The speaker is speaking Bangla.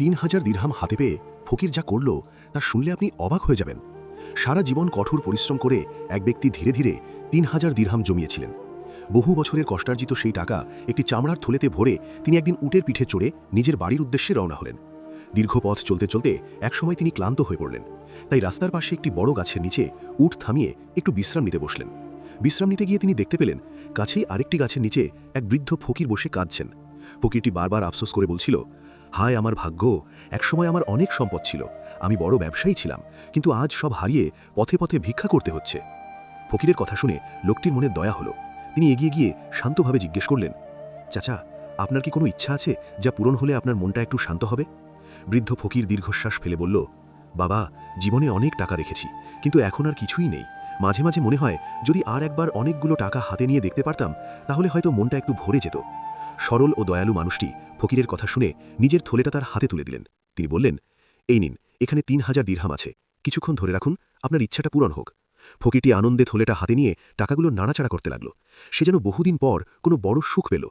৩,০০০ দিরহাম হাতে পেয়ে ফকির যা করল তা শুনলে আপনি অবাক হয়ে যাবেন। সারা জীবন কঠোর পরিশ্রম করে এক ব্যক্তি ধীরে ধীরে ৩,০০০ দিরহাম জমিয়েছিলেন। বহু বছরের কষ্টার্জিত সেই টাকা একটি চামড়ার থলেতে ভরে তিনি একদিন উটের পিঠে চড়ে নিজের বাড়ির উদ্দেশ্যে রওনা হলেন। দীর্ঘ পথ চলতে চলতে একসময় তিনি ক্লান্ত হয়ে পড়লেন। তাই রাস্তার পাশে একটি বড় গাছের নিচে উট থামিয়ে একটু বিশ্রাম নিতে বসলেন। বিশ্রাম নিতে গিয়ে তিনি দেখতে পেলেন কাছেই আরেকটি গাছের নিচে এক বৃদ্ধ ফকির বসে কাঁদছেন। ফকিরটি বারবার আফসোস করে বলছিল, হায় আমার ভাগ্য, একসময় আমার অনেক সম্পদ ছিল, আমি বড় ব্যবসায়ী ছিলাম, কিন্তু আজ সব হারিয়ে পথে পথে ভিক্ষা করতে হচ্ছে। ফকিরের কথা শুনে লোকটির মনে দয়া হলো। তিনি এগিয়ে গিয়ে শান্তভাবে জিজ্ঞেস করলেন, চাচা, আপনার কি কোনো ইচ্ছা আছে যা পূরণ হলে আপনার মনটা একটু শান্ত হবে? বৃদ্ধ ফকির দীর্ঘশ্বাস ফেলে বলল, বাবা, জীবনে অনেক টাকা রেখেছি, কিন্তু এখন আর কিছুই নেই। মাঝে মাঝে মনে হয় যদি আর একবার অনেকগুলো টাকা হাতে নিয়ে দেখতে পারতাম তাহলে হয়তো মনটা একটু ভরে যেত। সরল ও দয়ালু মানুষটি ফকিরের কথা শুনে নিজের থলেটা তার হাতে তুলে দিলেন। তিনি বললেন, এই নিন, এখানে ৩,০০০ দিরহাম আছে, কিছুক্ষণ ধরে রাখুন, আপনার ইচ্ছাটা পূরণ হোক। ফকিরটি আনন্দে থলেটা হাতে নিয়ে টাকাগুলো নাড়াচাড়া করতে লাগল। সে যেন বহুদিন পর কোনো বড় সুখ পেল।